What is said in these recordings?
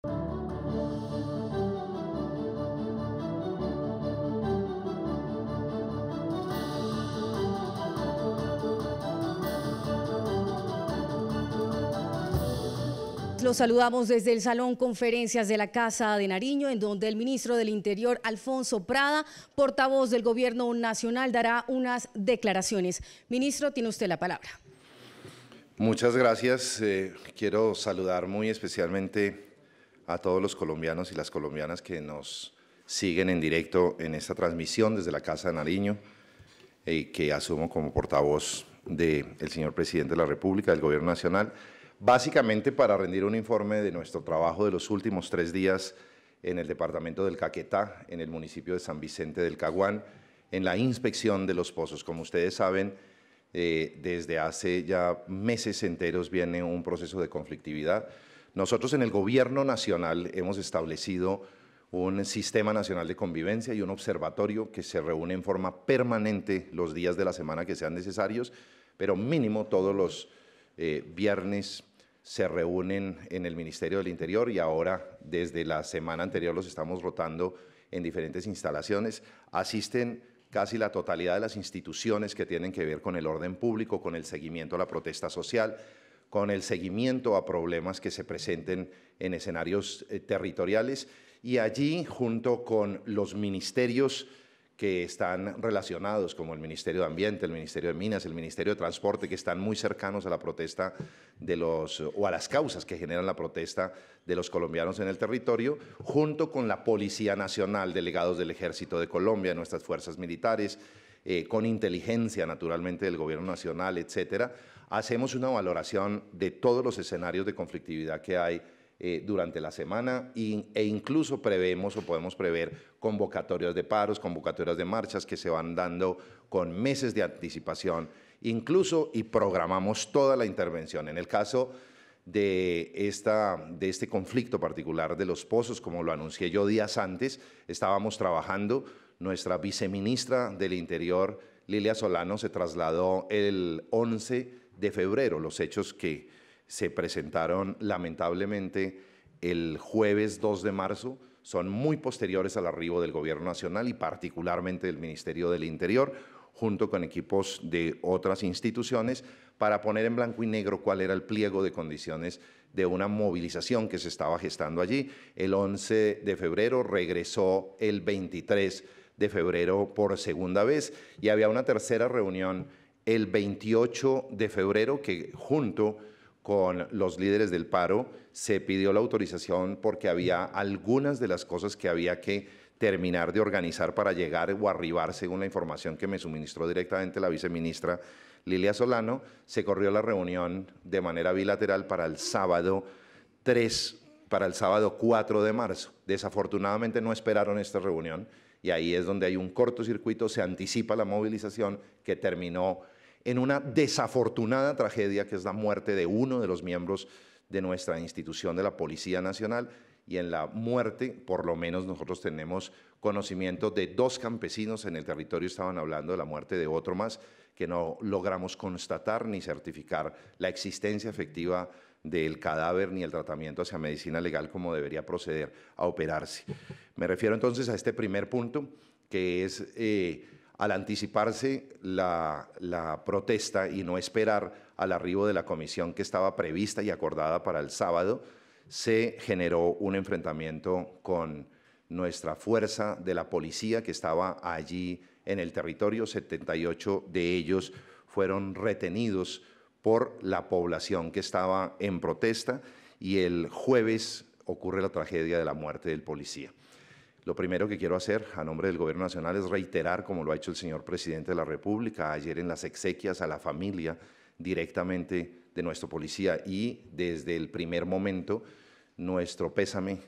Los saludamos desde el Salón Conferencias de la Casa de Nariño, en donde el ministro del Interior, Alfonso Prada, portavoz del Gobierno Nacional, dará unas declaraciones. Ministro, tiene usted la palabra. Muchas gracias. Quiero saludar muy especialmente a todos los colombianos y las colombianas que nos siguen en directo en esta transmisión desde la Casa de Nariño, que asumo como portavoz del señor Presidente de la República, del Gobierno Nacional, básicamente para rendir un informe de nuestro trabajo de los últimos 3 días en el departamento del Caquetá, en el municipio de San Vicente del Caguán, en la inspección de los pozos. Como ustedes saben, desde hace ya meses enteros viene un proceso de conflictividad. Nosotros en el Gobierno Nacional hemos establecido un Sistema Nacional de Convivencia y un observatorio que se reúne en forma permanente los días de la semana que sean necesarios, pero mínimo todos los viernes se reúnen en el Ministerio del Interior, y ahora desde la semana anterior los estamos rotando en diferentes instalaciones. Asisten casi la totalidad de las instituciones que tienen que ver con el orden público, con el seguimiento a la protesta social, con el seguimiento a problemas que se presenten en escenarios territoriales, y allí, junto con los ministerios que están relacionados, como el Ministerio de Ambiente, el Ministerio de Minas, el Ministerio de Transporte, que están muy cercanos a la protesta o a las causas que generan la protesta de los colombianos en el territorio, junto con la Policía Nacional, delegados del Ejército de Colombia, nuestras fuerzas militares, con inteligencia, naturalmente, del Gobierno Nacional, etcétera. Hacemos una valoración de todos los escenarios de conflictividad que hay durante la semana, e incluso prevemos o podemos prever convocatorias de paros, convocatorias de marchas que se van dando con meses de anticipación, incluso, y programamos toda la intervención. En el caso de este conflicto particular de los pozos, como lo anuncié yo días antes, estábamos trabajando. Nuestra viceministra del Interior, Lilia Solano, se trasladó el 11 de febrero, los hechos que se presentaron lamentablemente el jueves 2 de marzo son muy posteriores al arribo del Gobierno Nacional y particularmente del Ministerio del Interior, junto con equipos de otras instituciones, para poner en blanco y negro cuál era el pliego de condiciones de una movilización que se estaba gestando allí. El 11 de febrero regresó el 23 de febrero por segunda vez, y había una tercera reunión el 28 de febrero que, junto con los líderes del paro, se pidió la autorización porque había algunas de las cosas que había que terminar de organizar para llegar o arribar, según la información que me suministró directamente la viceministra Lilia Solano. Se corrió la reunión de manera bilateral para el sábado 4 de marzo. Desafortunadamente no esperaron esta reunión, y ahí es donde hay un cortocircuito, se anticipa la movilización que terminó en una desafortunada tragedia, que es la muerte de uno de los miembros de nuestra institución de la Policía Nacional, y en la muerte, por lo menos nosotros tenemos conocimiento de 2 campesinos en el territorio. Estaban hablando de la muerte de otro más, que no logramos constatar ni certificar la existencia efectiva del cadáver ni el tratamiento hacia medicina legal como debería proceder a operarse. Me refiero entonces a este primer punto, que es al anticiparse la protesta y no esperar al arribo de la comisión que estaba prevista y acordada para el sábado, se generó un enfrentamiento con nuestra fuerza de la policía que estaba allí en el territorio. 78 de ellos fueron retenidos por la población que estaba en protesta, y el jueves ocurre la tragedia de la muerte del policía. Lo primero que quiero hacer a nombre del Gobierno Nacional es reiterar, como lo ha hecho el señor Presidente de la República ayer en las exequias, a la familia directamente de nuestro policía, y desde el primer momento nuestro pésame.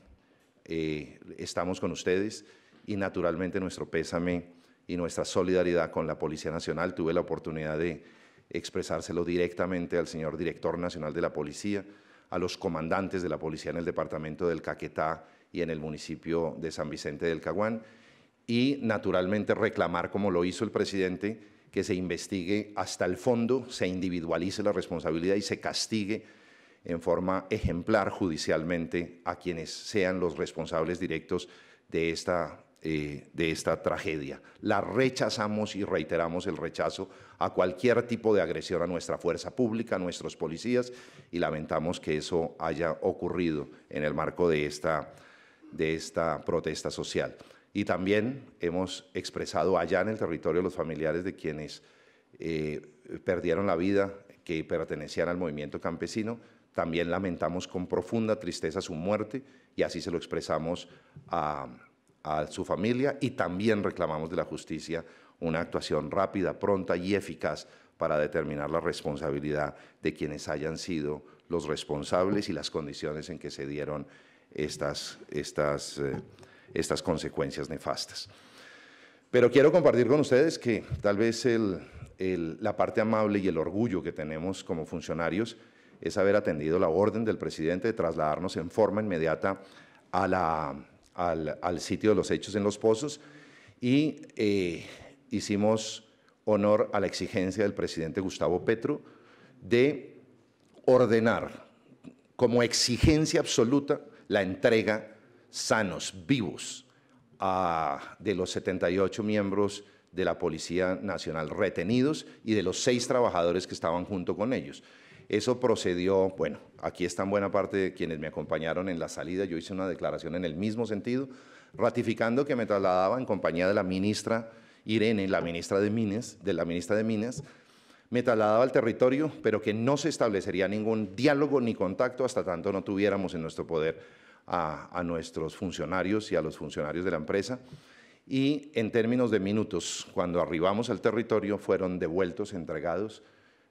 Estamos con ustedes, y naturalmente nuestro pésame y nuestra solidaridad con la Policía Nacional. Tuve la oportunidad de expresárselo directamente al señor Director Nacional de la Policía, a los comandantes de la policía en el departamento del Caquetá y en el municipio de San Vicente del Caguán, y naturalmente reclamar, como lo hizo el presidente, que se investigue hasta el fondo, se individualice la responsabilidad y se castigue en forma ejemplar judicialmente a quienes sean los responsables directos de esta tragedia. La rechazamos y reiteramos el rechazo a cualquier tipo de agresión a nuestra fuerza pública, a nuestros policías, y lamentamos que eso haya ocurrido en el marco de esta protesta social. Y también hemos expresado allá en el territorio los familiares de quienes perdieron la vida, que pertenecían al movimiento campesino. También lamentamos con profunda tristeza su muerte y así se lo expresamos a su familia, y también reclamamos de la justicia una actuación rápida, pronta y eficaz para determinar la responsabilidad de quienes hayan sido los responsables y las condiciones en que se dieron estas consecuencias nefastas. Pero quiero compartir con ustedes que tal vez la parte amable y el orgullo que tenemos como funcionarios es haber atendido la orden del presidente de trasladarnos en forma inmediata al sitio de los hechos en Los Pozos, y hicimos honor a la exigencia del presidente Gustavo Petro de ordenar como exigencia absoluta la entrega sanos, vivos, de los 78 miembros de la Policía Nacional retenidos y de los 6 trabajadores que estaban junto con ellos. Eso procedió, bueno, aquí están buena parte de quienes me acompañaron en la salida. Yo hice una declaración en el mismo sentido, ratificando que me trasladaba en compañía de la ministra Irene, la ministra de Minas, me trasladaba al territorio, pero que no se establecería ningún diálogo ni contacto hasta tanto no tuviéramos en nuestro poder a nuestros funcionarios y a los funcionarios de la empresa. Y en términos de minutos, cuando arribamos al territorio, fueron devueltos, entregados.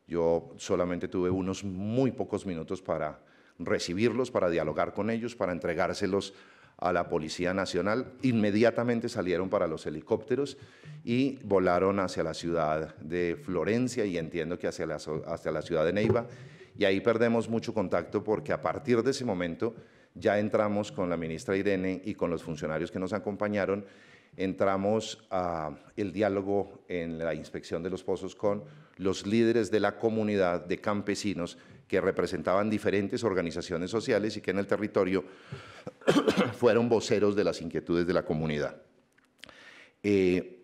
Yo solamente tuve unos muy pocos minutos para recibirlos, para dialogar con ellos, para entregárselos a la Policía Nacional. Inmediatamente salieron para los helicópteros y volaron hacia la ciudad de Florencia y entiendo que hacia la ciudad de Neiva. Y ahí perdemos mucho contacto porque a partir de ese momento ya entramos con la ministra Irene y con los funcionarios que nos acompañaron, entramos al diálogo en la inspección de los pozos con los líderes de la comunidad de campesinos que representaban diferentes organizaciones sociales y que en el territorio fueron voceros de las inquietudes de la comunidad.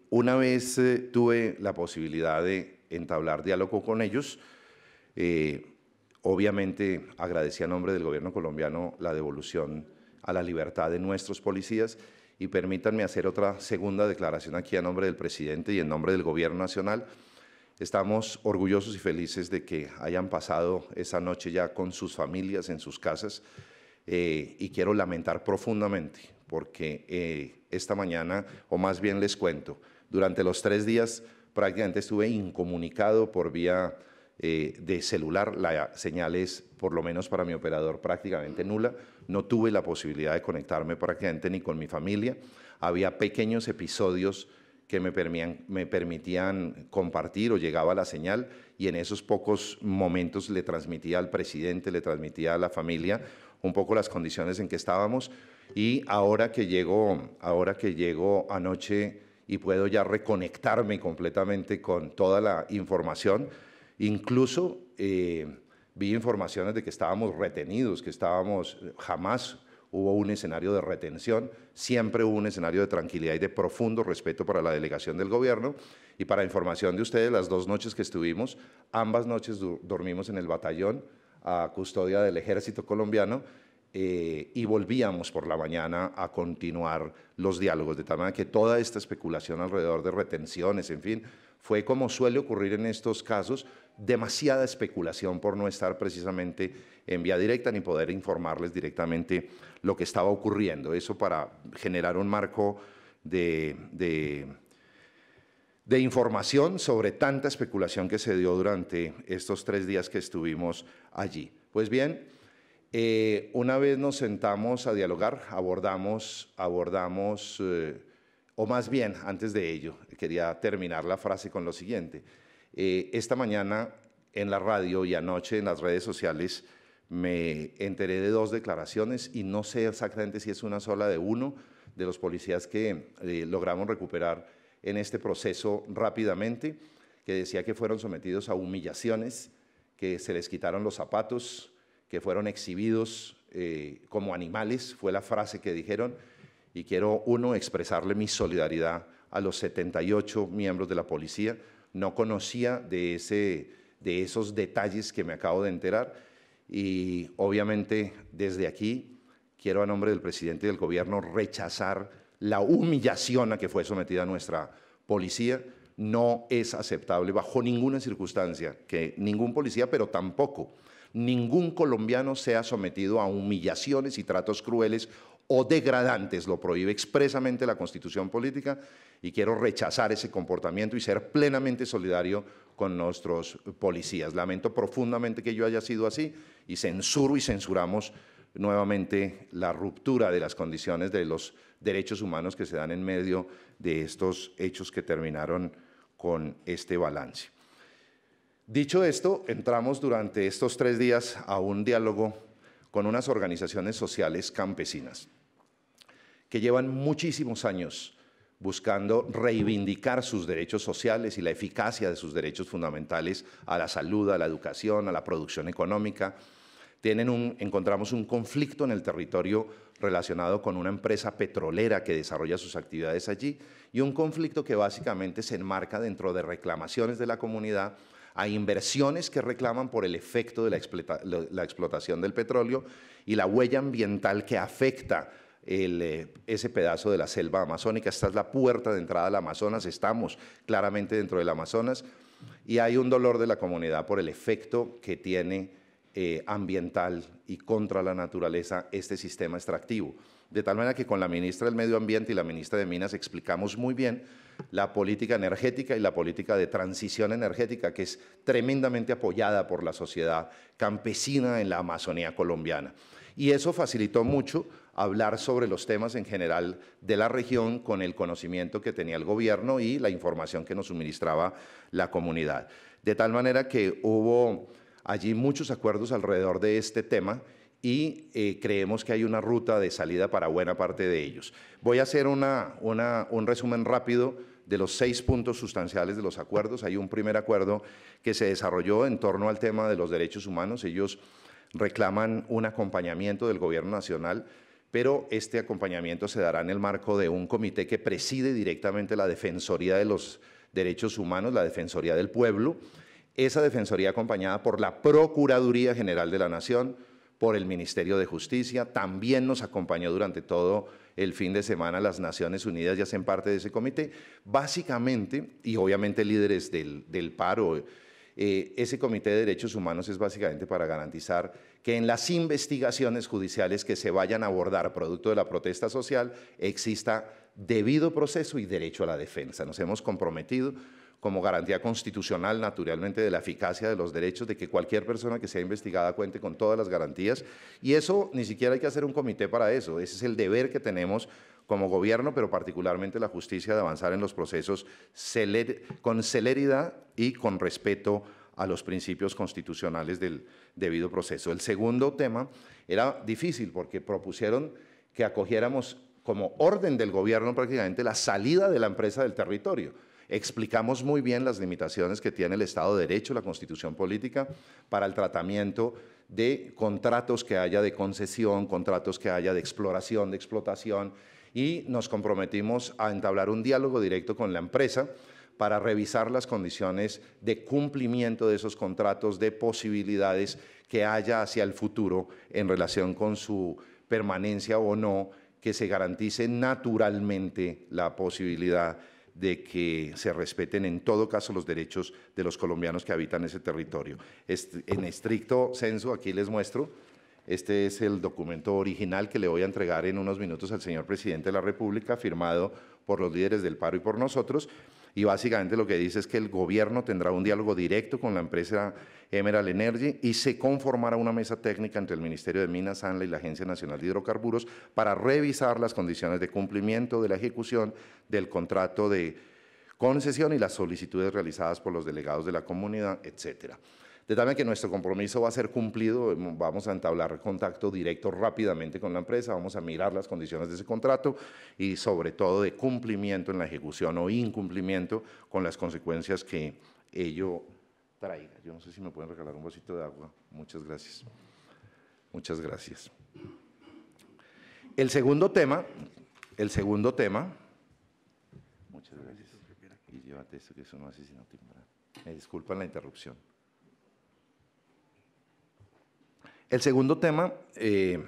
Una vez tuve la posibilidad de entablar diálogo con ellos, obviamente agradecí a nombre del gobierno colombiano la devolución a la libertad de nuestros policías, y permítanme hacer otra segunda declaración aquí a nombre del presidente y en nombre del gobierno nacional. Estamos orgullosos y felices de que hayan pasado esa noche ya con sus familias en sus casas, y quiero lamentar profundamente porque esta mañana, o más bien les cuento, durante los 3 días prácticamente estuve incomunicado por vía de celular. La señal es, por lo menos para mi operador, prácticamente nula. No tuve la posibilidad de conectarme prácticamente ni con mi familia. Había pequeños episodios que me permitían compartir o llegaba la señal, y en esos pocos momentos le transmitía al presidente, le transmitía a la familia un poco las condiciones en que estábamos. Y ahora que llego anoche y puedo ya reconectarme completamente con toda la información, incluso vi informaciones de que estábamos retenidos, jamás hubo un escenario de retención, siempre hubo un escenario de tranquilidad y de profundo respeto para la delegación del gobierno. Y para información de ustedes, las 2 noches que estuvimos, ambas noches dormimos en el batallón a custodia del ejército colombiano, y volvíamos por la mañana a continuar los diálogos, de tal manera que toda esta especulación alrededor de retenciones, en fin, fue, como suele ocurrir en estos casos, demasiada especulación por no estar precisamente en vía directa ni poder informarles directamente lo que estaba ocurriendo. Eso para generar un marco de información sobre tanta especulación que se dio durante estos 3 días que estuvimos allí. Pues bien, una vez nos sentamos a dialogar, abordamos, o más bien, antes de ello, quería terminar la frase con lo siguiente. Esta mañana en la radio y anoche en las redes sociales me enteré de 2 declaraciones y no sé exactamente si es una sola de uno de los policías que logramos recuperar en este proceso rápidamente, que decía que fueron sometidos a humillaciones, que se les quitaron los zapatos, que fueron exhibidos como animales, fue la frase que dijeron, y quiero, expresarle mi solidaridad a los 78 miembros de la policía. No conocía de esos detalles que me acabo de enterar, y obviamente desde aquí quiero, a nombre del presidente y del gobierno, rechazar la humillación a que fue sometida nuestra policía. No es aceptable bajo ninguna circunstancia que ningún policía, pero tampoco ningún colombiano, sea sometido a humillaciones y tratos crueles o degradantes. Lo prohíbe expresamente la Constitución Política, y quiero rechazar ese comportamiento y ser plenamente solidario con nuestros policías. Lamento profundamente que yo haya sido así, y censuro y censuramos nuevamente la ruptura de las condiciones de los derechos humanos que se dan en medio de estos hechos que terminaron con este balance. Dicho esto, entramos durante estos 3 días a un diálogo con unas organizaciones sociales campesinas que llevan muchísimos años buscando reivindicar sus derechos sociales y la eficacia de sus derechos fundamentales a la salud, a la educación, a la producción económica. Encontramos un conflicto en el territorio relacionado con una empresa petrolera que desarrolla sus actividades allí, y un conflicto que básicamente se enmarca dentro de reclamaciones de la comunidad a inversiones que reclaman por el efecto de la explotación del petróleo y la huella ambiental que afecta ese pedazo de la selva amazónica. Esta es la puerta de entrada al Amazonas, estamos claramente dentro del Amazonas, y hay un dolor de la comunidad por el efecto que tiene ambiental y contra la naturaleza este sistema extractivo. De tal manera que con la ministra del Medio Ambiente y la ministra de Minas explicamos muy bien la política energética y la política de transición energética, que es tremendamente apoyada por la sociedad campesina en la Amazonía colombiana. Y eso facilitó mucho hablar sobre los temas en general de la región, con el conocimiento que tenía el gobierno y la información que nos suministraba la comunidad. De tal manera que hubo allí muchos acuerdos alrededor de este tema, y creemos que hay una ruta de salida para buena parte de ellos. Voy a hacer un resumen rápido de los 6 puntos sustanciales de los acuerdos. Hay un primer acuerdo que se desarrolló en torno al tema de los derechos humanos. Ellos reclaman un acompañamiento del gobierno nacional, pero este acompañamiento se dará en el marco de un comité que preside directamente la Defensoría de los Derechos Humanos, la Defensoría del Pueblo. Esa Defensoría, acompañada por la Procuraduría General de la Nación, por el Ministerio de Justicia, también nos acompañó durante todo el fin de semana las Naciones Unidas, ya hacen parte de ese comité, básicamente, y obviamente líderes del paro. Ese Comité de Derechos Humanos es básicamente para garantizar que en las investigaciones judiciales que se vayan a abordar producto de la protesta social exista debido proceso y derecho a la defensa. Nos hemos comprometido como garantía constitucional, naturalmente, de la eficacia de los derechos, de que cualquier persona que sea investigada cuente con todas las garantías, y eso ni siquiera hay que hacer un comité para eso. Ese es el deber que tenemos como gobierno, pero particularmente la justicia, de avanzar en los procesos con celeridad y con respeto a los principios constitucionales del debido proceso. El segundo tema era difícil porque propusieron que acogiéramos como orden del gobierno prácticamente la salida de la empresa del territorio. Explicamos muy bien las limitaciones que tiene el Estado de Derecho, la Constitución Política, para el tratamiento de contratos que haya de concesión, contratos que haya de exploración, de explotación, y nos comprometimos a entablar un diálogo directo con la empresa para revisar las condiciones de cumplimiento de esos contratos, de posibilidades que haya hacia el futuro en relación con su permanencia o no, que se garantice naturalmente la posibilidad de que se respeten en todo caso los derechos de los colombianos que habitan ese territorio. En estricto sensu, aquí les muestro, este es el documento original que le voy a entregar en unos minutos al señor presidente de la República, firmado por los líderes del paro y por nosotros, y básicamente lo que dice es que el gobierno tendrá un diálogo directo con la empresa Emerald Energy y se conformará una mesa técnica entre el Ministerio de Minas, ANLA y la Agencia Nacional de Hidrocarburos para revisar las condiciones de cumplimiento de la ejecución del contrato de concesión y las solicitudes realizadas por los delegados de la comunidad, etcétera. De tal manera que nuestro compromiso va a ser cumplido, vamos a entablar contacto directo rápidamente con la empresa, vamos a mirar las condiciones de ese contrato y sobre todo de cumplimiento en la ejecución o incumplimiento con las consecuencias que ello traiga. Yo no sé si me pueden regalar un vasito de agua. Muchas gracias. Muchas gracias. El segundo tema, muchas gracias, y llévate esto que eso no hace sino timbrar. Me disculpan la interrupción. El segundo tema, el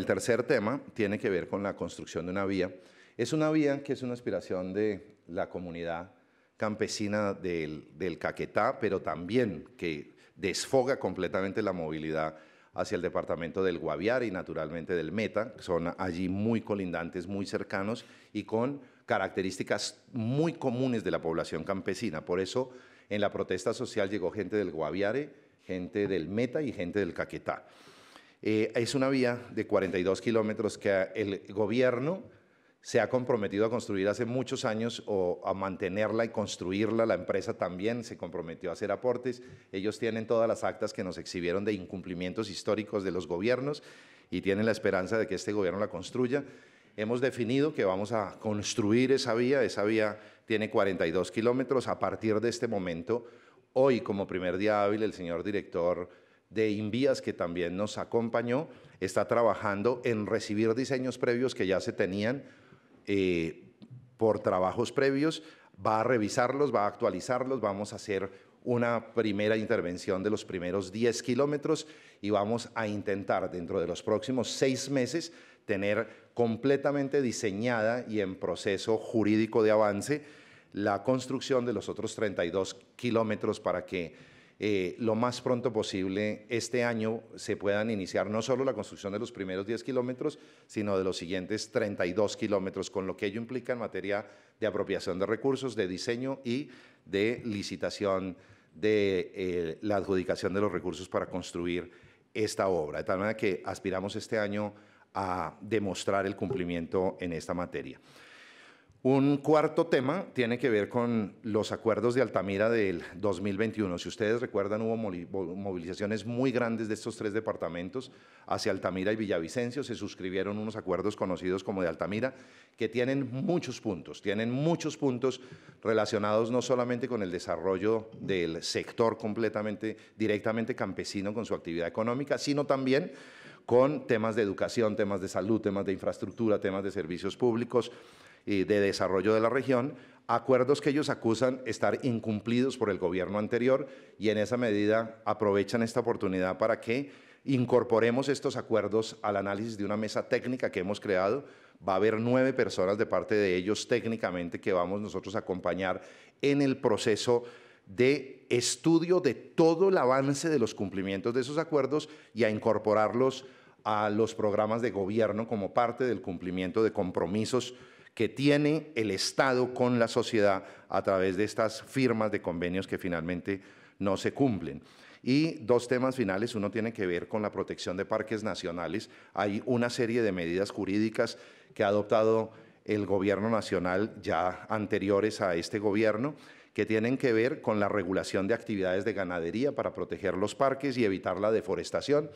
tercer tema tiene que ver con la construcción de una vía. Es una vía que es una aspiración de la comunidad campesina del Caquetá, pero también que desfoga completamente la movilidad hacia el departamento del Guaviare y naturalmente del Meta, que son allí muy colindantes, muy cercanos y con características muy comunes de la población campesina. Por eso en la protesta social llegó gente del Guaviare, gente del Meta y gente del Caquetá. Es una vía de 42 kilómetros que el gobierno se ha comprometido a construir hace muchos años o a mantenerla y construirla. La empresa también se comprometió a hacer aportes. Ellos tienen todas las actas que nos exhibieron de incumplimientos históricos de los gobiernos y tienen la esperanza de que este gobierno la construya. Hemos definido que vamos a construir esa vía tiene 42 kilómetros. A partir de este momento, hoy como primer día hábil, el señor director de Invías, que también nos acompañó, está trabajando en recibir diseños previos que ya se tenían por trabajos previos, va a revisarlos, va a actualizarlos, vamos a hacer una primera intervención de los primeros 10 kilómetros y vamos a intentar dentro de los próximos 6 meses tener completamente diseñada y en proceso jurídico de avance la construcción de los otros 32 kilómetros para que lo más pronto posible este año se puedan iniciar no solo la construcción de los primeros 10 kilómetros, sino de los siguientes 32 kilómetros, con lo que ello implica en materia de apropiación de recursos, de diseño y de licitación de la adjudicación de los recursos para construir esta obra. De tal manera que aspiramos este año a demostrar el cumplimiento en esta materia. Un cuarto tema tiene que ver con los acuerdos de Altamira del 2021. Si ustedes recuerdan, hubo movilizaciones muy grandes de estos 3 departamentos hacia Altamira y Villavicencio. Se suscribieron unos acuerdos conocidos como de Altamira que tienen muchos puntos relacionados no solamente con el desarrollo del sector directamente campesino con su actividad económica, sino también con temas de educación, temas de salud, temas de infraestructura, temas de servicios públicos y de desarrollo de la región, acuerdos que ellos acusan estar incumplidos por el gobierno anterior y en esa medida aprovechan esta oportunidad para que incorporemos estos acuerdos al análisis de una mesa técnica que hemos creado. Va a haber 9 personas de parte de ellos técnicamente que vamos nosotros a acompañar en el proceso de estudio de todo el avance de los cumplimientos de esos acuerdos y a incorporarlos a los programas de gobierno como parte del cumplimiento de compromisos que tiene el Estado con la sociedad a través de estas firmas de convenios que finalmente no se cumplen. Y 2 temas finales, uno tiene que ver con la protección de parques nacionales. Hay una serie de medidas jurídicas que ha adoptado el gobierno nacional ya anteriores a este gobierno, que tienen que ver con la regulación de actividades de ganadería para proteger los parques y evitar la deforestación.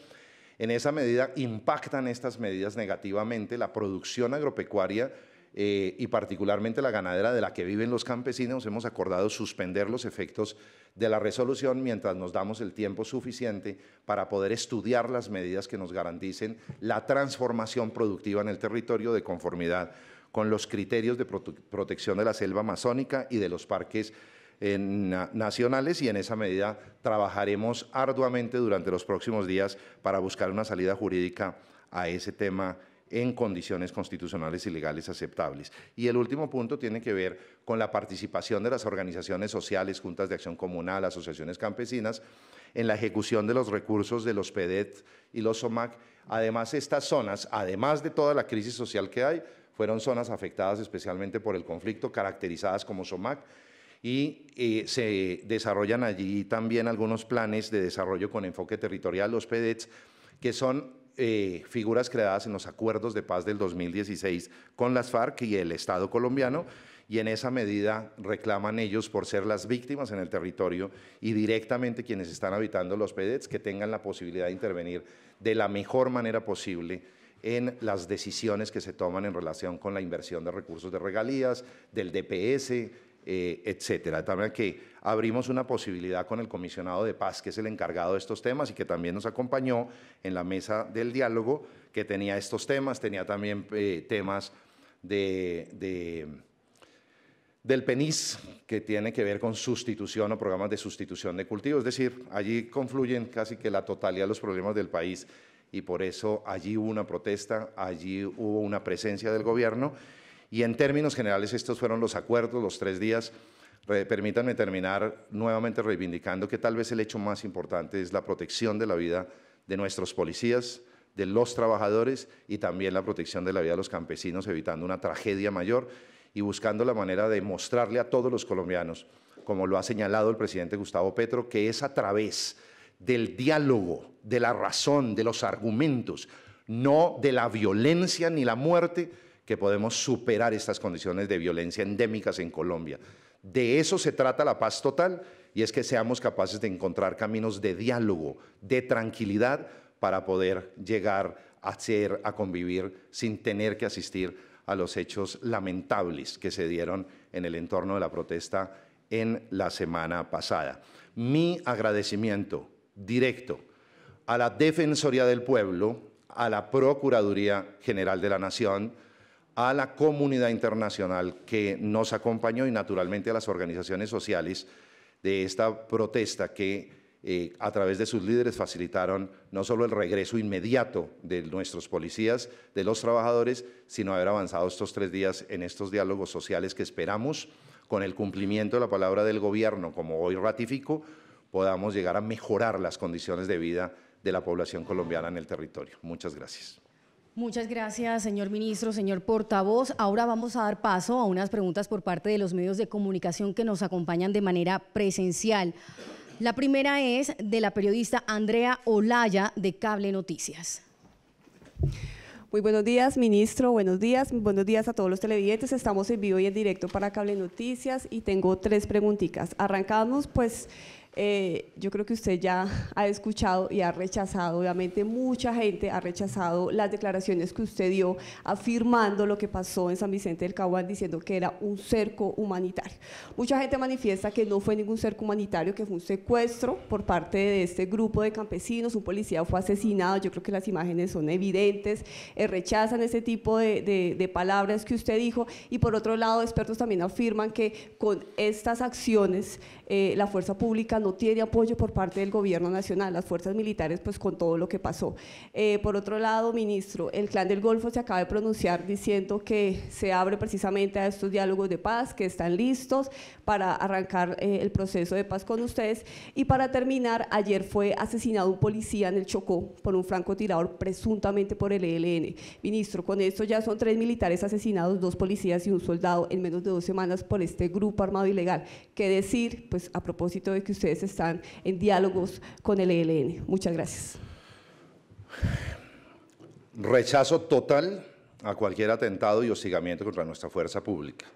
En esa medida impactan estas medidas negativamente la producción agropecuaria y particularmente la ganadera de la que viven los campesinos. Hemos acordado suspender los efectos de la resolución mientras nos damos el tiempo suficiente para poder estudiar las medidas que nos garanticen la transformación productiva en el territorio de conformidad con los criterios de protección de la selva amazónica y de los parques nacionales, y en esa medida trabajaremos arduamente durante los próximos días para buscar una salida jurídica a ese tema en condiciones constitucionales y legales aceptables. Y el último punto tiene que ver con la participación de las organizaciones sociales, juntas de acción comunal, asociaciones campesinas, en la ejecución de los recursos de los PEDET y los SOMAC. Además, estas zonas, además de toda la crisis social que hay, fueron zonas afectadas especialmente por el conflicto, caracterizadas como SOMAC, y se desarrollan allí también algunos planes de desarrollo con enfoque territorial, los PEDETs, que son figuras creadas en los acuerdos de paz del 2016 con las FARC y el Estado colombiano, y en esa medida reclaman ellos por ser las víctimas en el territorio y directamente quienes están habitando los PEDETs que tengan la posibilidad de intervenir de la mejor manera posible en las decisiones que se toman en relación con la inversión de recursos de regalías, del DPS, etcétera. De tal manera que abrimos una posibilidad con el comisionado de paz, que es el encargado de estos temas y que también nos acompañó en la mesa del diálogo, que tenía estos temas, tenía también temas del PENIS, que tiene que ver con sustitución o programas de sustitución de cultivo. Es decir, allí confluyen casi que la totalidad de los problemas del país y por eso allí hubo una protesta, allí hubo una presencia del gobierno y en términos generales estos fueron los acuerdos, los 3 días. Permítanme terminar nuevamente reivindicando que tal vez el hecho más importante es la protección de la vida de nuestros policías, de los trabajadores y también la protección de la vida de los campesinos, evitando una tragedia mayor y buscando la manera de mostrarle a todos los colombianos, como lo ha señalado el presidente Gustavo Petro, que es a través del diálogo, de la razón, de los argumentos, no de la violencia ni la muerte, que podemos superar estas condiciones de violencia endémicas en Colombia. De eso se trata la paz total, y es que seamos capaces de encontrar caminos de diálogo, de tranquilidad, para poder llegar a convivir sin tener que asistir a los hechos lamentables que se dieron en el entorno de la protesta en la semana pasada. Mi agradecimiento directo a la Defensoría del Pueblo, a la Procuraduría General de la Nación, a la comunidad internacional que nos acompañó y naturalmente a las organizaciones sociales de esta protesta que a través de sus líderes facilitaron no solo el regreso inmediato de nuestros policías, de los trabajadores, sino haber avanzado estos 3 días en estos diálogos sociales que esperamos, con el cumplimiento de la palabra del gobierno, como hoy ratifico, podamos llegar a mejorar las condiciones de vida de la población colombiana en el territorio. Muchas gracias. Muchas gracias, señor ministro, señor portavoz. Ahora vamos a dar paso a unas preguntas por parte de los medios de comunicación que nos acompañan de manera presencial. La primera es de la periodista Andrea Olaya, de Cable Noticias. Muy buenos días, ministro. Buenos días a todos los televidentes. Estamos en vivo y en directo para Cable Noticias y tengo 3 preguntitas. Arrancamos, pues, yo creo que usted ya ha escuchado y ha rechazado, obviamente mucha gente ha rechazado las declaraciones que usted dio afirmando lo que pasó en San Vicente del Caguán, diciendo que era un cerco humanitario. Mucha gente manifiesta que no fue ningún cerco humanitario, que fue un secuestro por parte de este grupo de campesinos, un policía fue asesinado. Yo creo que las imágenes son evidentes, rechazan ese tipo de palabras que usted dijo y por otro lado expertos también afirman que con estas acciones la fuerza pública no tiene apoyo por parte del gobierno nacional, las fuerzas militares pues con todo lo que pasó. Por otro lado, ministro, el Clan del Golfo se acaba de pronunciar diciendo que se abre precisamente a estos diálogos de paz, que están listos para arrancar el proceso de paz con ustedes. Y para terminar, ayer fue asesinado un policía en el Chocó por un francotirador presuntamente por el ELN. Ministro, con esto ya son 3 militares asesinados, 2 policías y un soldado en menos de 2 semanas por este grupo armado ilegal. ¿Qué decir? Pues a propósito de que ustedes están en diálogos con el ELN. Muchas gracias. Rechazo total a cualquier atentado y hostigamiento contra nuestra fuerza pública.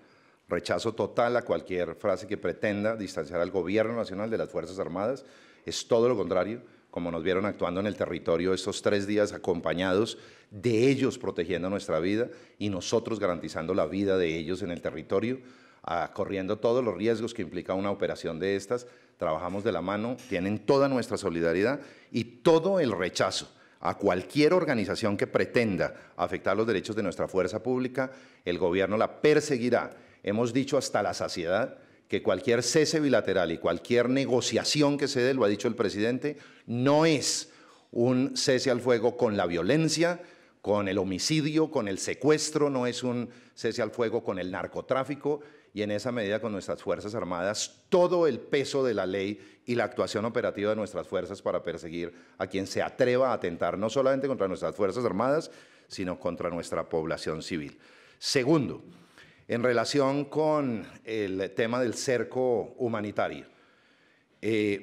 Rechazo total a cualquier frase que pretenda distanciar al gobierno nacional de las Fuerzas Armadas. Es todo lo contrario, como nos vieron actuando en el territorio estos 3 días acompañados de ellos protegiendo nuestra vida y nosotros garantizando la vida de ellos en el territorio, corriendo todos los riesgos que implica una operación de estas. Trabajamos de la mano, tienen toda nuestra solidaridad y todo el rechazo a cualquier organización que pretenda afectar los derechos de nuestra fuerza pública. El gobierno la perseguirá. Hemos dicho hasta la saciedad que cualquier cese bilateral y cualquier negociación que se dé, lo ha dicho el presidente, no es un cese al fuego con la violencia, con el homicidio, con el secuestro, no es un cese al fuego con el narcotráfico, y en esa medida con nuestras Fuerzas Armadas todo el peso de la ley y la actuación operativa de nuestras fuerzas para perseguir a quien se atreva a atentar no solamente contra nuestras Fuerzas Armadas, sino contra nuestra población civil. Segundo, en relación con el tema del cerco humanitario,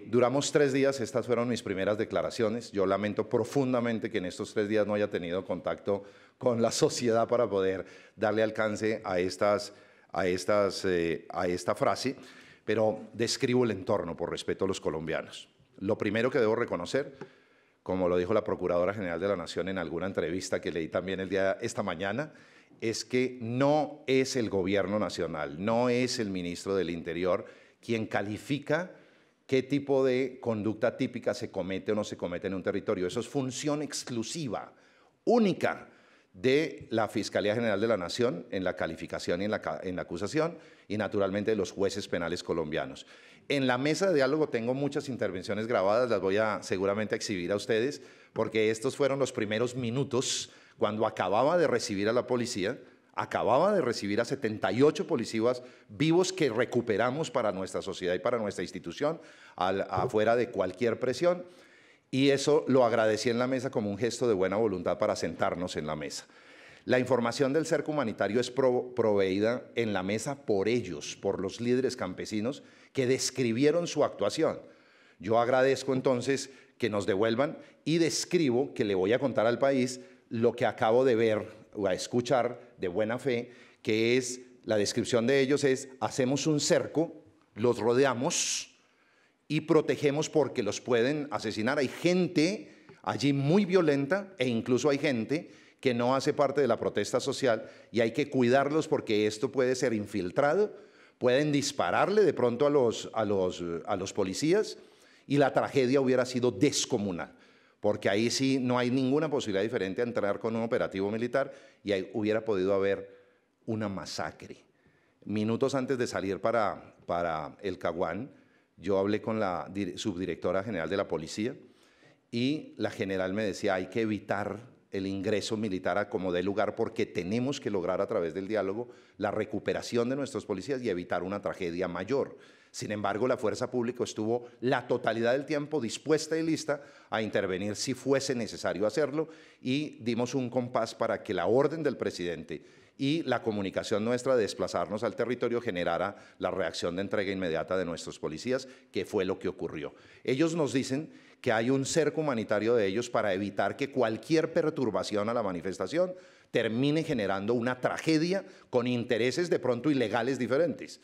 duramos 3 días, estas fueron mis primeras declaraciones. Yo lamento profundamente que en estos 3 días no haya tenido contacto con la sociedad para poder darle alcance a esta frase, pero describo el entorno por respeto a los colombianos. Lo primero que debo reconocer, como lo dijo la Procuradora General de la Nación en alguna entrevista que leí también esta mañana, es que no es el gobierno nacional, no es el ministro del Interior quien califica qué tipo de conducta típica se comete o no se comete en un territorio. Eso es función exclusiva, única, de la Fiscalía General de la Nación en la calificación y en la acusación, y naturalmente de los jueces penales colombianos. En la mesa de diálogo tengo muchas intervenciones grabadas, las voy a seguramente exhibir a ustedes, porque estos fueron los primeros minutos cuando acababa de recibir a la policía, acababa de recibir a 78 policías vivos que recuperamos para nuestra sociedad y para nuestra institución, afuera de cualquier presión, y eso lo agradecí en la mesa como un gesto de buena voluntad para sentarnos en la mesa. La información del cerco humanitario es proveída en la mesa por ellos, por los líderes campesinos que describieron su actuación. Yo agradezco entonces que nos devuelvan y describo, que le voy a contar al país, lo que acabo de ver o a escuchar de buena fe, que es, la descripción de ellos es: hacemos un cerco, los rodeamos y protegemos porque los pueden asesinar. Hay gente allí muy violenta e incluso hay gente que no hace parte de la protesta social y hay que cuidarlos porque esto puede ser infiltrado, pueden dispararle de pronto a los policías y la tragedia hubiera sido descomunal, porque ahí sí no hay ninguna posibilidad diferente a entrar con un operativo militar y ahí hubiera podido haber una masacre. Minutos antes de salir para el Caguán, yo hablé con la subdirectora general de la policía y la general me decía: hay que evitar el ingreso militar a como dé lugar porque tenemos que lograr a través del diálogo la recuperación de nuestros policías y evitar una tragedia mayor. Sin embargo, la fuerza pública estuvo la totalidad del tiempo dispuesta y lista a intervenir si fuese necesario hacerlo, y dimos un compás para que la orden del presidente y la comunicación nuestra de desplazarnos al territorio generara la reacción de entrega inmediata de nuestros policías, que fue lo que ocurrió. Ellos nos dicen que hay un cerco humanitario de ellos para evitar que cualquier perturbación a la manifestación termine generando una tragedia con intereses de pronto ilegales diferentes,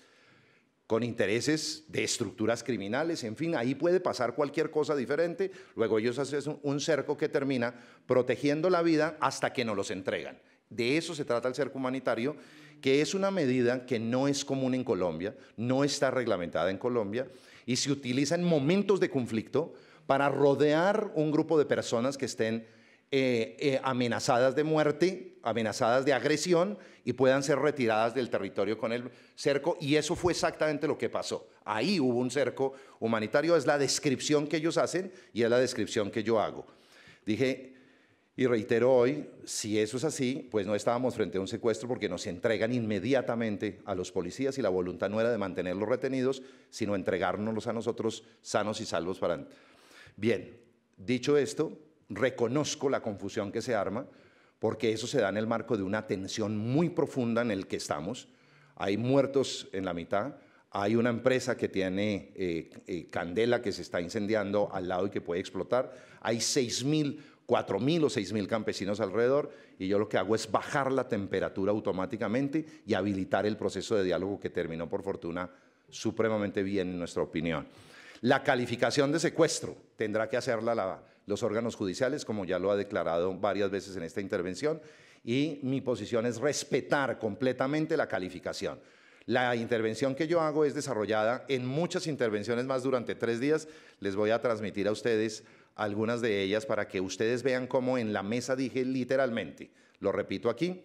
con intereses de estructuras criminales, en fin, ahí puede pasar cualquier cosa diferente. Luego ellos hacen un cerco que termina protegiendo la vida hasta que nos los entregan. De eso se trata el cerco humanitario, que es una medida que no es común en Colombia, no está reglamentada en Colombia y se utiliza en momentos de conflicto para rodear un grupo de personas que estén amenazadas de muerte, amenazadas de agresión y puedan ser retiradas del territorio con el cerco, y eso fue exactamente lo que pasó. Ahí hubo un cerco humanitario, es la descripción que ellos hacen y es la descripción que yo hago. Dije y reitero hoy, si eso es así, pues no estábamos frente a un secuestro porque nos entregan inmediatamente a los policías y la voluntad no era de mantenerlos retenidos, sino entregárnoslos a nosotros sanos y salvos para... Bien, dicho esto, reconozco la confusión que se arma, porque eso se da en el marco de una tensión muy profunda en el que estamos. Hay muertos en la mitad, hay una empresa que tiene candela que se está incendiando al lado y que puede explotar, hay 4.000 o 6.000 campesinos alrededor, y yo lo que hago es bajar la temperatura automáticamente y habilitar el proceso de diálogo que terminó, por fortuna, supremamente bien en nuestra opinión. La calificación de secuestro tendrá que hacerla los órganos judiciales, como ya lo ha declarado varias veces en esta intervención, y mi posición es respetar completamente la calificación. La intervención que yo hago es desarrollada en muchas intervenciones más durante 3 días. Les voy a transmitir a ustedes algunas de ellas para que ustedes vean cómo en la mesa dije literalmente, lo repito aquí: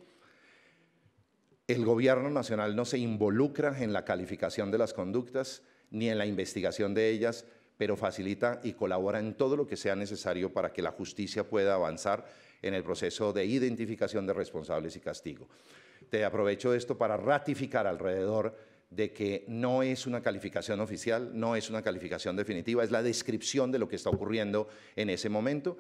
el gobierno nacional no se involucra en la calificación de las conductas ni en la investigación de ellas, pero facilita y colabora en todo lo que sea necesario para que la justicia pueda avanzar en el proceso de identificación de responsables y castigo. Te aprovecho esto para ratificar alrededor de que no es una calificación oficial, no es una calificación definitiva, es la descripción de lo que está ocurriendo en ese momento,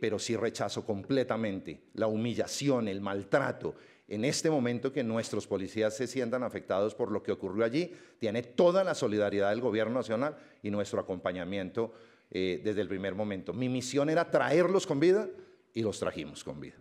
pero sí rechazo completamente la humillación, el maltrato. En este momento que nuestros policías se sientan afectados por lo que ocurrió allí, tiene toda la solidaridad del gobierno nacional y nuestro acompañamiento desde el primer momento. Mi misión era traerlos con vida y los trajimos con vida.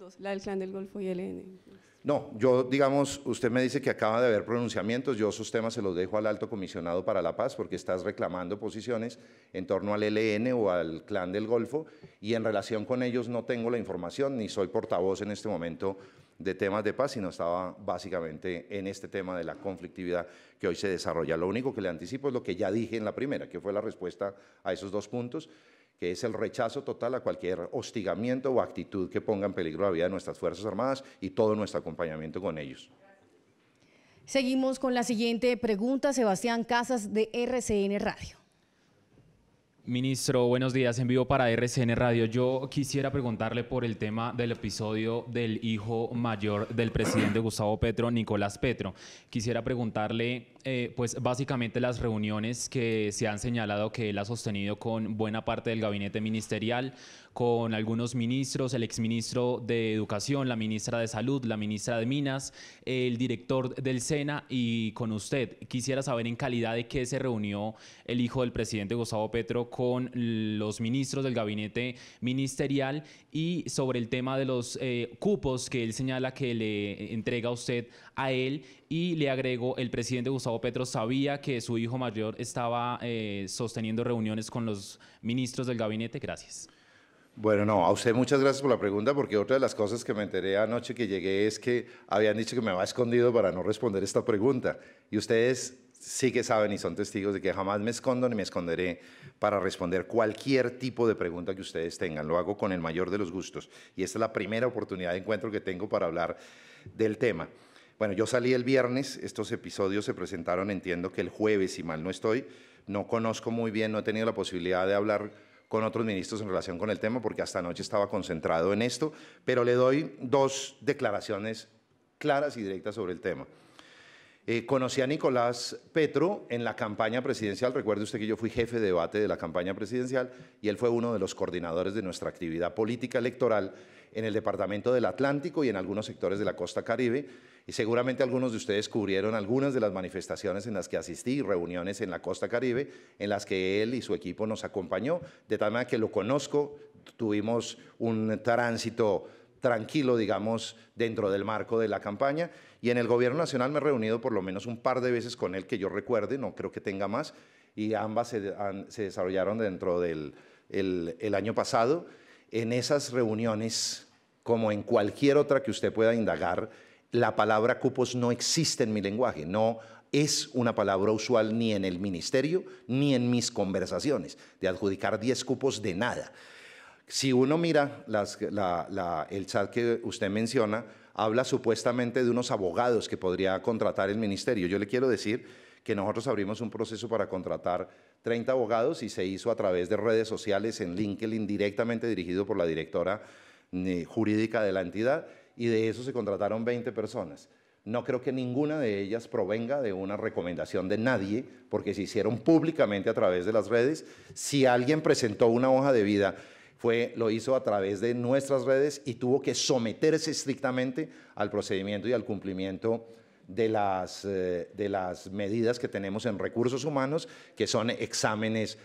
dos, la del Clan del Golfo y ELN. No, yo, digamos, usted me dice que acaba de haber pronunciamientos, yo esos temas se los dejo al Alto Comisionado para la Paz porque estás reclamando posiciones en torno al ELN o al Clan del Golfo y en relación con ellos no tengo la información ni soy portavoz en este momento de temas de paz, sino estaba básicamente en este tema de la conflictividad que hoy se desarrolla. Lo único que le anticipo es lo que ya dije en la primera, que fue la respuesta a esos dos puntos, que es el rechazo total a cualquier hostigamiento o actitud que ponga en peligro la vida de nuestras Fuerzas Armadas y todo nuestro acompañamiento con ellos. Seguimos con la siguiente pregunta, Sebastián Casas de RCN Radio. Ministro, buenos días, en vivo para RCN Radio. Yo quisiera preguntarle por el tema del episodio del hijo mayor del presidente Gustavo Petro, Nicolás Petro. Quisiera preguntarle, pues básicamente las reuniones que se han señalado que él ha sostenido con buena parte del gabinete ministerial, con algunos ministros, el exministro de Educación, la ministra de Salud, la ministra de Minas, el director del SENA y con usted. Quisiera saber en calidad de qué se reunió el hijo del presidente Gustavo Petro con los ministros del gabinete ministerial y sobre el tema de los cupos que él señala que le entrega a usted a él. Y le agrego, el presidente Gustavo Petro sabía que su hijo mayor estaba sosteniendo reuniones con los ministros del gabinete. Gracias. Bueno, no, a usted muchas gracias por la pregunta, porque otra de las cosas que me enteré anoche que llegué es que habían dicho que me había escondido para no responder esta pregunta. Y ustedes sí que saben y son testigos de que jamás me escondo ni me esconderé para responder cualquier tipo de pregunta que ustedes tengan. Lo hago con el mayor de los gustos. Y esta es la primera oportunidad de encuentro que tengo para hablar del tema. Bueno, yo salí el viernes, estos episodios se presentaron, entiendo que el jueves, si mal no estoy. No conozco muy bien, no he tenido la posibilidad de hablar con otros ministros en relación con el tema, porque hasta anoche estaba concentrado en esto, pero le doy dos declaraciones claras y directas sobre el tema. Conocí a Nicolás Petro en la campaña presidencial. Recuerde usted que yo fui jefe de debate de la campaña presidencial y él fue uno de los coordinadores de nuestra actividad política electoral en el departamento del Atlántico y en algunos sectores de la costa Caribe. Y seguramente algunos de ustedes cubrieron algunas de las manifestaciones en las que asistí, reuniones en la costa Caribe, en las que él y su equipo nos acompañó, de tal manera que lo conozco, tuvimos un tránsito tranquilo, digamos, dentro del marco de la campaña, y en el Gobierno Nacional me he reunido por lo menos un par de veces con él, que yo recuerde, no creo que tenga más, y ambas se desarrollaron dentro del el año pasado. En esas reuniones, como en cualquier otra que usted pueda indagar, la palabra cupos no existe en mi lenguaje, no es una palabra usual ni en el ministerio ni en mis conversaciones, de adjudicar 10 cupos de nada. Si uno mira el chat que usted menciona, habla supuestamente de unos abogados que podría contratar el ministerio. Yo le quiero decir que nosotros abrimos un proceso para contratar 30 abogados y se hizo a través de redes sociales en LinkedIn, directamente dirigido por la directora jurídica de la entidad, y de eso se contrataron 20 personas. No creo que ninguna de ellas provenga de una recomendación de nadie, porque se hicieron públicamente a través de las redes. Si alguien presentó una hoja de vida, lo hizo a través de nuestras redes y tuvo que someterse estrictamente al procedimiento y al cumplimiento de las medidas que tenemos en recursos humanos, que son exámenes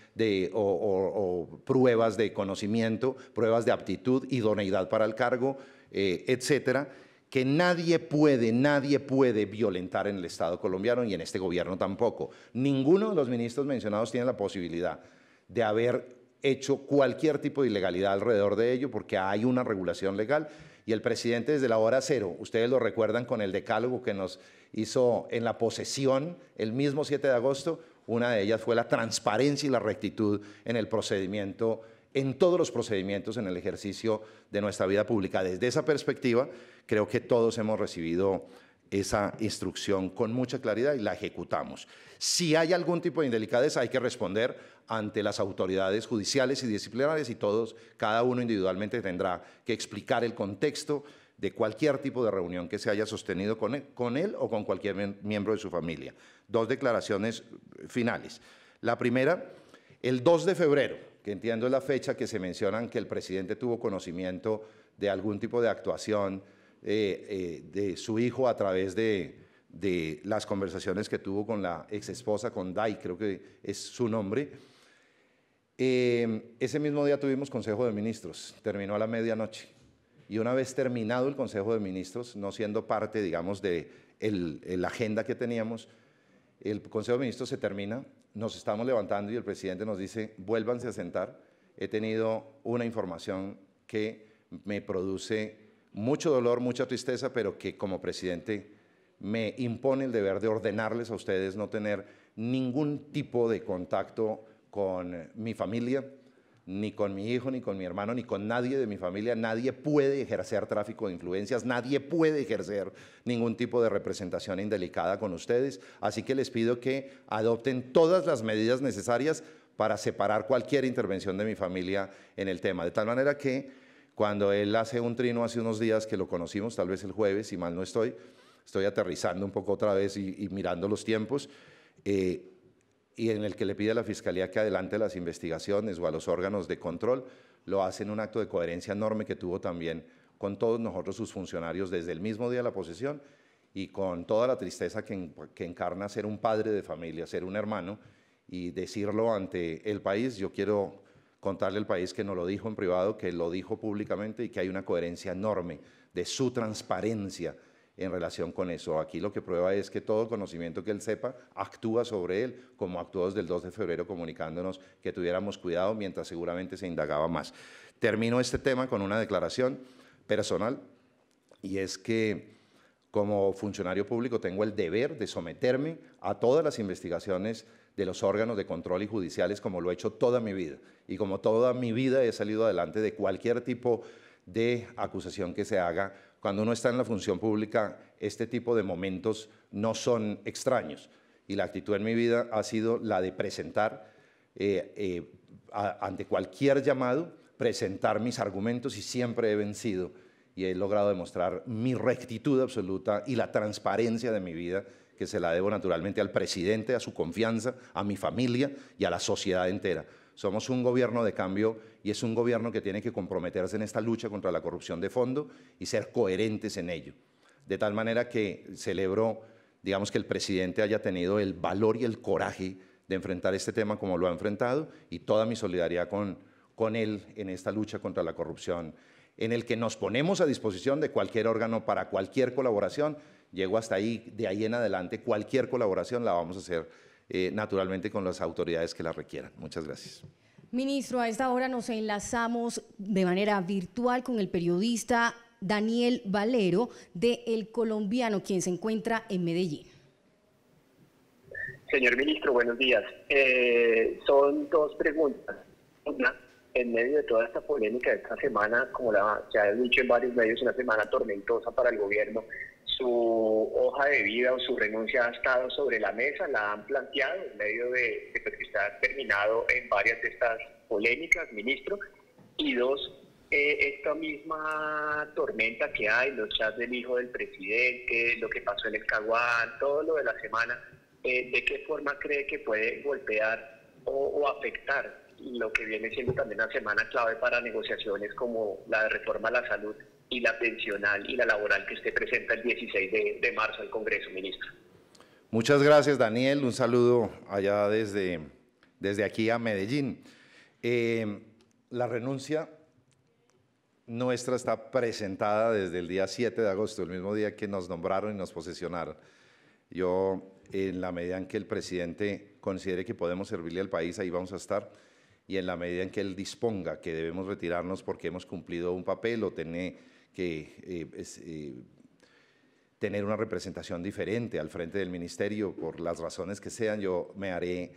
o pruebas de conocimiento, pruebas de aptitud, idoneidad para el cargo, etcétera, que nadie puede violentar en el Estado colombiano y en este gobierno tampoco. Ninguno de los ministros mencionados tiene la posibilidad de haber hecho cualquier tipo de ilegalidad alrededor de ello, porque hay una regulación legal. Y el presidente desde la hora cero, ustedes lo recuerdan con el decálogo que nos hizo en la posesión el mismo 7 de agosto, una de ellas fue la transparencia y la rectitud en el procedimiento, en todos los procedimientos en el ejercicio de nuestra vida pública. Desde esa perspectiva, creo que todos hemos recibido esa instrucción con mucha claridad y la ejecutamos. Si hay algún tipo de indelicadeza, hay que responder ante las autoridades judiciales y disciplinarias, y cada uno individualmente tendrá que explicar el contexto de cualquier tipo de reunión que se haya sostenido con él o con cualquier miembro de su familia. Dos declaraciones finales. La primera, el 2 de febrero, que entiendo es la fecha que se mencionan que el presidente tuvo conocimiento de algún tipo de actuación de su hijo a través de las conversaciones que tuvo con la exesposa, con Day, creo que es su nombre. Ese mismo día tuvimos Consejo de Ministros, terminó a la medianoche. y una vez terminado el Consejo de Ministros, no siendo parte, digamos, de la agenda que teníamos, el Consejo de Ministros se termina, nos estamos levantando y el presidente nos dice, vuélvanse a sentar. He tenido una información que me produce mucho dolor, mucha tristeza, pero que como presidente me impone el deber de ordenarles a ustedes no tener ningún tipo de contacto con mi familia, ni con mi hijo, ni con mi hermano, ni con nadie de mi familia. Nadie puede ejercer tráfico de influencias, nadie puede ejercer ningún tipo de representación indelicada con ustedes. Así que les pido que adopten todas las medidas necesarias para separar cualquier intervención de mi familia en el tema. De tal manera que cuando él hace un trino hace unos días que lo conocimos, tal vez el jueves, si mal no estoy aterrizando un poco otra vez y mirando los tiempos, y en el que le pide a la Fiscalía que adelante las investigaciones o a los órganos de control, lo hace en un acto de coherencia enorme que tuvo también con todos nosotros, sus funcionarios, desde el mismo día de la posesión y con toda la tristeza que encarna ser un padre de familia, ser un hermano y decirlo ante el país. Yo quiero contarle al país que no lo dijo en privado, que lo dijo públicamente y que hay una coherencia enorme de su transparencia en relación con eso. Aquí lo que prueba es que todo conocimiento que él sepa actúa sobre él, como actuó desde el 2 de febrero comunicándonos que tuviéramos cuidado mientras seguramente se indagaba más. Termino este tema con una declaración personal y es que como funcionario público tengo el deber de someterme a todas las investigaciones de los órganos de control y judiciales como lo he hecho toda mi vida. Y como toda mi vida he salido adelante de cualquier tipo de acusación que se haga. Cuando uno está en la función pública, este tipo de momentos no son extraños. Y la actitud en mi vida ha sido la de presentar, ante cualquier llamado, presentar mis argumentos y siempre he vencido. Y he logrado demostrar mi rectitud absoluta y la transparencia de mi vida, que se la debo naturalmente al presidente, a su confianza, a mi familia y a la sociedad entera. Somos un gobierno de cambio y es un gobierno que tiene que comprometerse en esta lucha contra la corrupción de fondo y ser coherentes en ello. De tal manera que celebro, digamos, que el presidente haya tenido el valor y el coraje de enfrentar este tema como lo ha enfrentado y toda mi solidaridad con él en esta lucha contra la corrupción, en el que nos ponemos a disposición de cualquier órgano para cualquier colaboración. Llego hasta ahí, de ahí en adelante, cualquier colaboración la vamos a hacer naturalmente con las autoridades que la requieran. Muchas gracias. Ministro, a esta hora nos enlazamos de manera virtual con el periodista Daniel Valero de El Colombiano, quien se encuentra en Medellín. Señor ministro, buenos días. Son dos preguntas. Una, en medio de toda esta polémica de esta semana, como ya he dicho en varios medios, una semana tormentosa para el gobierno, su hoja de vida o su renuncia ha estado sobre la mesa, la han planteado en medio de que usted ha terminado en varias de estas polémicas, ministro. Y dos, esta misma tormenta que hay, los chats del hijo del presidente, lo que pasó en el Caguán, todo lo de la semana, ¿de qué forma cree que puede golpear o afectar lo que viene siendo también una semana clave para negociaciones como la de reforma a la salud y la pensional y la laboral que usted presenta el 16 de marzo al Congreso, ministro? Muchas gracias, Daniel. Un saludo allá desde aquí a Medellín. La renuncia nuestra está presentada desde el día 7 de agosto, el mismo día que nos nombraron y nos posesionaron. Yo, en la medida en que el presidente considere que podemos servirle al país, ahí vamos a estar. Y en la medida en que él disponga que debemos retirarnos porque hemos cumplido un papel o tener una representación diferente al frente del ministerio, por las razones que sean, yo me haré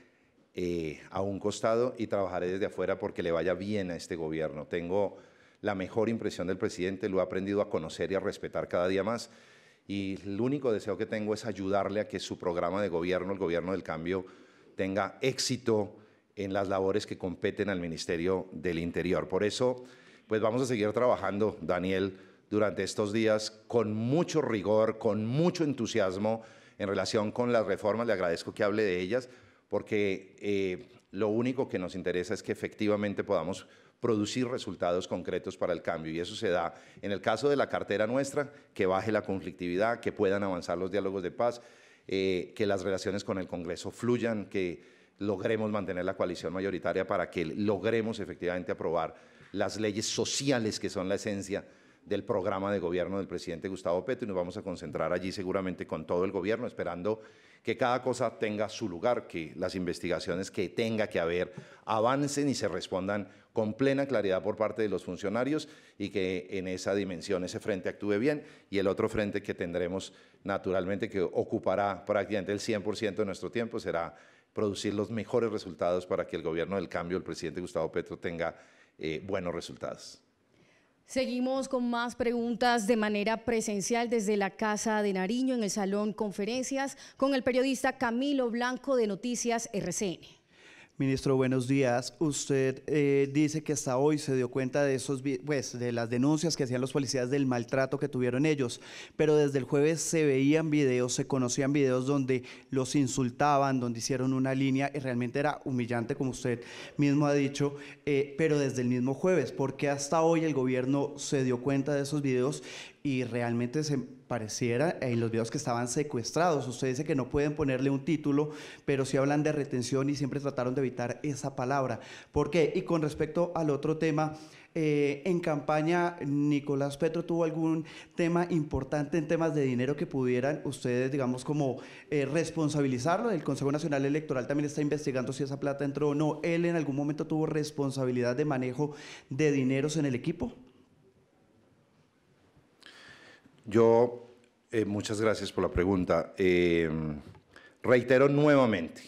a un costado y trabajaré desde afuera porque le vaya bien a este gobierno. Tengo la mejor impresión del presidente, lo he aprendido a conocer y a respetar cada día más. Y el único deseo que tengo es ayudarle a que su programa de gobierno, el Gobierno del Cambio, tenga éxito en las labores que competen al Ministerio del Interior. Por eso, pues vamos a seguir trabajando, Daniel, durante estos días con mucho rigor, con mucho entusiasmo en relación con las reformas. Le agradezco que hable de ellas, porque lo único que nos interesa es que efectivamente podamos producir resultados concretos para el cambio, y eso se da en el caso de la cartera nuestra, que baje la conflictividad, que puedan avanzar los diálogos de paz, que las relaciones con el Congreso fluyan, que logremos mantener la coalición mayoritaria para que logremos efectivamente aprobar las leyes sociales que son la esencia del programa de gobierno del presidente Gustavo Petro y nos vamos a concentrar allí seguramente con todo el gobierno, esperando que cada cosa tenga su lugar, que las investigaciones que tenga que haber avancen y se respondan con plena claridad por parte de los funcionarios y que en esa dimensión ese frente actúe bien y el otro frente que tendremos naturalmente que ocupará prácticamente el 100% de nuestro tiempo será producir los mejores resultados para que el gobierno del cambio, el presidente Gustavo Petro, tenga buenos resultados. Seguimos con más preguntas de manera presencial desde la Casa de Nariño en el Salón Conferencias con el periodista Camilo Blanco de Noticias RCN. Ministro, buenos días. Usted dice que hasta hoy se dio cuenta de de las denuncias que hacían los policías del maltrato que tuvieron ellos, pero desde el jueves se veían videos, se conocían videos donde los insultaban, donde hicieron una línea y realmente era humillante, como usted mismo ha dicho, pero desde el mismo jueves. ¿Por qué hasta hoy el gobierno se dio cuenta de esos videos y realmente se pareciera en los videos que estaban secuestrados? Usted dice que no pueden ponerle un título, pero sí hablan de retención y siempre trataron de evitar esa palabra. ¿Por qué? Y con respecto al otro tema, en campaña, Nicolás Petro tuvo algún tema importante en temas de dinero que pudieran ustedes, digamos, como responsabilizarlo. El Consejo Nacional Electoral también está investigando si esa plata entró o no. ¿Él en algún momento tuvo responsabilidad de manejo de dineros en el equipo? Yo, muchas gracias por la pregunta. Reitero nuevamente,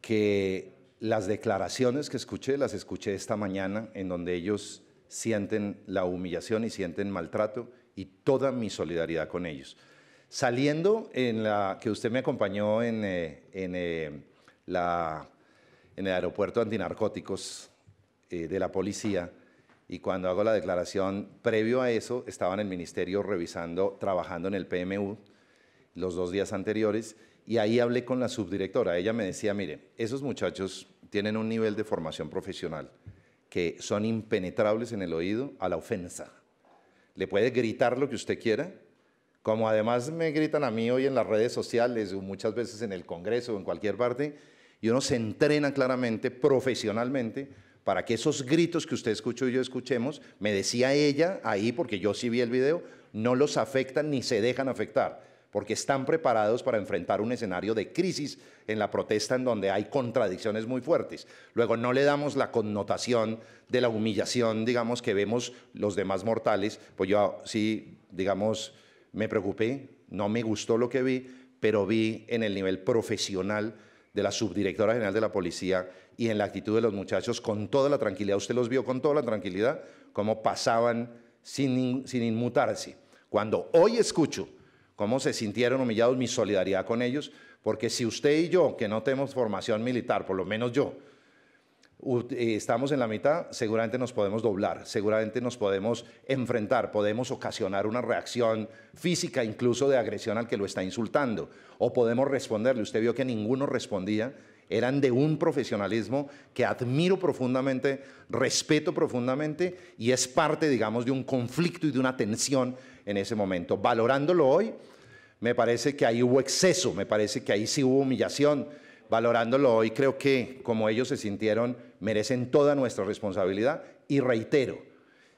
que las declaraciones que escuché, las escuché esta mañana, en donde ellos sienten la humillación y sienten maltrato, y toda mi solidaridad con ellos. Saliendo en la que usted me acompañó en el aeropuerto antinarcóticos de la policía, y cuando hago la declaración, previo a eso, estaba en el ministerio revisando, trabajando en el PMU los 2 días anteriores, y ahí hablé con la subdirectora. Ella me decía, mire, esos muchachos tienen un nivel de formación profesional que son impenetrables en el oído a la ofensa. Le puede gritar lo que usted quiera, como además me gritan a mí hoy en las redes sociales, o muchas veces en el Congreso o en cualquier parte, y uno se entrena claramente, profesionalmente, para que esos gritos que usted escuchó y yo escuchemos, me decía ella ahí, porque yo sí vi el video, no los afectan ni se dejan afectar, porque están preparados para enfrentar un escenario de crisis en la protesta en donde hay contradicciones muy fuertes. Luego no le damos la connotación de la humillación, digamos, que vemos los demás mortales, pues yo sí, digamos, me preocupé, no me gustó lo que vi, pero vi en el nivel profesional de la subdirectora general de la policía y en la actitud de los muchachos con toda la tranquilidad. Usted los vio con toda la tranquilidad, cómo pasaban sin inmutarse. Cuando hoy escucho cómo se sintieron humillados, mi solidaridad con ellos, porque si usted y yo, que no tenemos formación militar, por lo menos yo, estamos en la mitad, seguramente nos podemos doblar, seguramente nos podemos enfrentar, podemos ocasionar una reacción física, incluso de agresión al que lo está insultando, o podemos responderle. Usted vio que ninguno respondía, eran de un profesionalismo que admiro profundamente, respeto profundamente, y es parte, digamos, de un conflicto y de una tensión en ese momento. Valorándolo hoy, me parece que ahí hubo exceso, me parece que ahí sí hubo humillación. Valorándolo hoy, creo que como ellos se sintieron, merecen toda nuestra responsabilidad. Y reitero,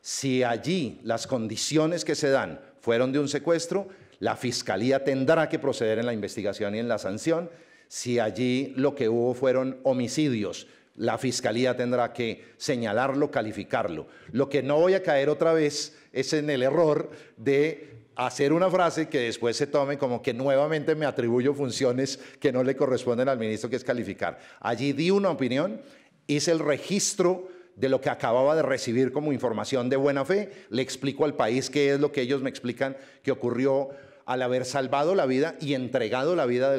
si allí las condiciones que se dan fueron de un secuestro, la Fiscalía tendrá que proceder en la investigación y en la sanción. Si allí lo que hubo fueron homicidios, la Fiscalía tendrá que señalarlo, calificarlo. Lo que no voy a caer otra vez es en el error de hacer una frase que después se tome como que nuevamente me atribuyo funciones que no le corresponden al ministro, que es calificar. Allí di una opinión, hice el registro de lo que acababa de recibir como información de buena fe, le explico al país qué es lo que ellos me explican que ocurrió al haber salvado la vida y entregado la vida de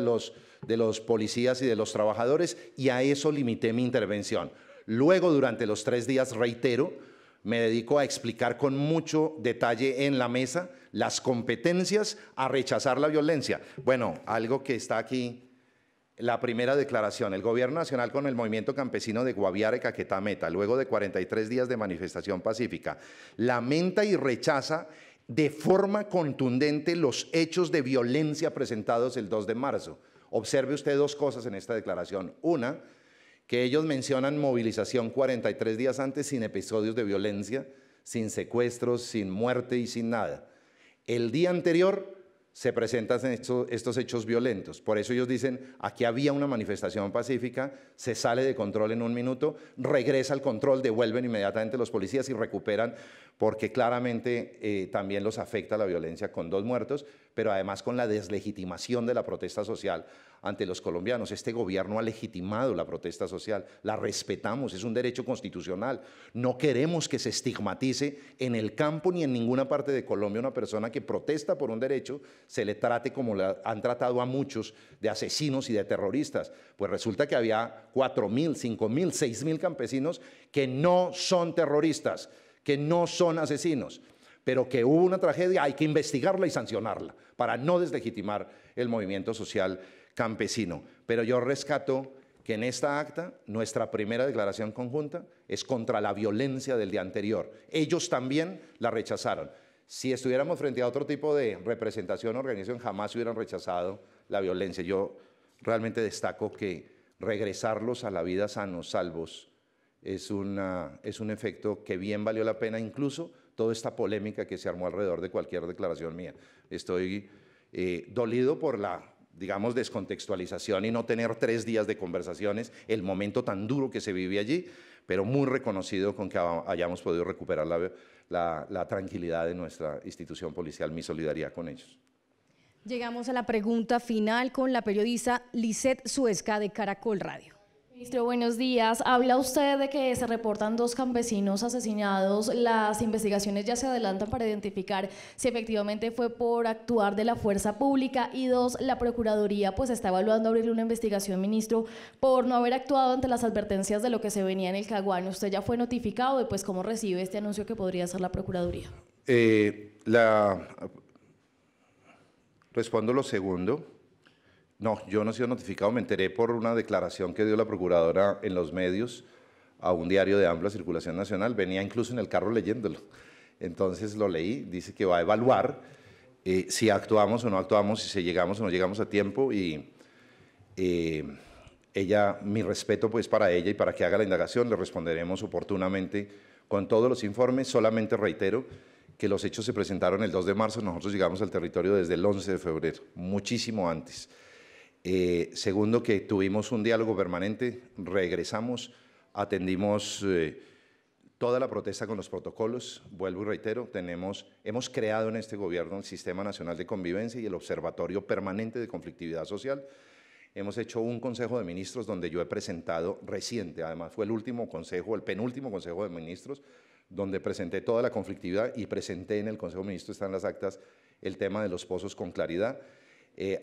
los policías y de los trabajadores, y a eso limité mi intervención. Luego, durante los 3 días, reitero, me dedico a explicar con mucho detalle en la mesa las competencias a rechazar la violencia. Bueno, algo que está aquí, la primera declaración, el Gobierno Nacional con el movimiento campesino de Guaviare, Caquetá, Meta, luego de 43 días de manifestación pacífica, lamenta y rechaza de forma contundente los hechos de violencia presentados el 2 de marzo. Observe usted 2 cosas en esta declaración. Una, que ellos mencionan movilización 43 días antes sin episodios de violencia, sin secuestros, sin muerte y sin nada. El día anterior se presentan estos hechos violentos. Por eso ellos dicen, aquí había una manifestación pacífica, se sale de control en un minuto, regresa al control, devuelven inmediatamente los policías y recuperan, porque claramente también los afecta la violencia con 2 muertos, pero además con la deslegitimación de la protesta social ante los colombianos. Este gobierno ha legitimado la protesta social, la respetamos, es un derecho constitucional. No queremos que se estigmatice en el campo ni en ninguna parte de Colombia una persona que protesta por un derecho, se le trate como han tratado a muchos de asesinos y de terroristas. Pues resulta que había 4.000, 5.000, 6.000 campesinos que no son terroristas, que no son asesinos, pero que hubo una tragedia, hay que investigarla y sancionarla para no deslegitimar el movimiento social campesino. Pero yo rescato que en esta acta, nuestra primera declaración conjunta es contra la violencia del día anterior. Ellos también la rechazaron. Si estuviéramos frente a otro tipo de representación o organización, jamás hubieran rechazado la violencia. Yo realmente destaco que regresarlos a la vida sanos, salvos, es un efecto que bien valió la pena, incluso toda esta polémica que se armó alrededor de cualquier declaración mía. Estoy dolido por la, digamos, descontextualización y no tener 3 días de conversaciones, el momento tan duro que se vive allí, pero muy reconocido con que hayamos podido recuperar la tranquilidad de nuestra institución policial, mi solidaridad con ellos. Llegamos a la pregunta final con la periodista Lisette Suezca de Caracol Radio. Ministro, buenos días. Habla usted de que se reportan 2 campesinos asesinados. Las investigaciones ya se adelantan para identificar si efectivamente fue por actuar de la fuerza pública. Y 2, la Procuraduría pues está evaluando abrirle una investigación, ministro, por no haber actuado ante las advertencias de lo que se venía en el Caguán. ¿Usted ya fue notificado y pues cómo recibe este anuncio que podría hacer la Procuraduría? Respondo lo segundo. No, yo no he sido notificado, me enteré por una declaración que dio la Procuradora en los medios a un diario de amplia circulación nacional, venía incluso en el carro leyéndolo, entonces lo leí, dice que va a evaluar si actuamos o no actuamos, si llegamos o no llegamos a tiempo y ella, mi respeto pues para ella y para que haga la indagación, le responderemos oportunamente con todos los informes, solamente reitero que los hechos se presentaron el 2 de marzo, nosotros llegamos al territorio desde el 11 de febrero, muchísimo antes. Segundo, que tuvimos un diálogo permanente, regresamos, atendimos toda la protesta con los protocolos, vuelvo y reitero, hemos creado en este gobierno el Sistema Nacional de Convivencia y el Observatorio Permanente de Conflictividad Social. Hemos hecho un Consejo de Ministros donde yo he presentado reciente, además fue el último consejo, el penúltimo Consejo de Ministros, donde presenté toda la conflictividad y presenté en el Consejo de Ministros, están las actas, el tema de los pozos con claridad.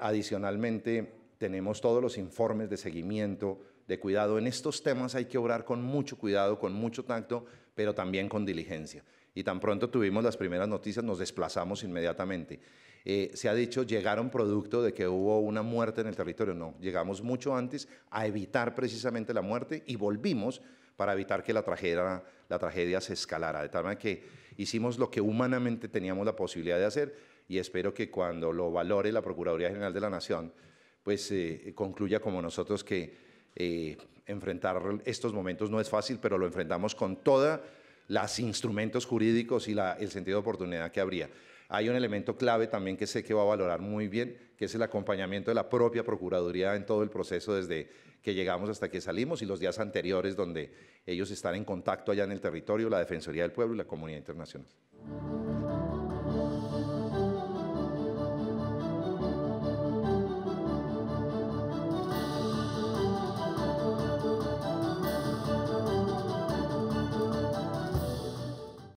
Adicionalmente, tenemos todos los informes de seguimiento, de cuidado. En estos temas hay que obrar con mucho cuidado, con mucho tacto, pero también con diligencia. Y tan pronto tuvimos las primeras noticias, nos desplazamos inmediatamente. Se ha dicho, llegaron producto de que hubo una muerte en el territorio. No, llegamos mucho antes a evitar precisamente la muerte y volvimos para evitar que la tragedia se escalara. De tal manera que hicimos lo que humanamente teníamos la posibilidad de hacer y espero que cuando lo valore la Procuraduría General de la Nación, pues concluya como nosotros que enfrentar estos momentos no es fácil, pero lo enfrentamos con todos los instrumentos jurídicos y el sentido de oportunidad que habría. Hay un elemento clave también que sé que va a valorar muy bien, que es el acompañamiento de la propia Procuraduría en todo el proceso desde que llegamos hasta que salimos y los días anteriores donde ellos están en contacto allá en el territorio, la Defensoría del Pueblo y la comunidad internacional.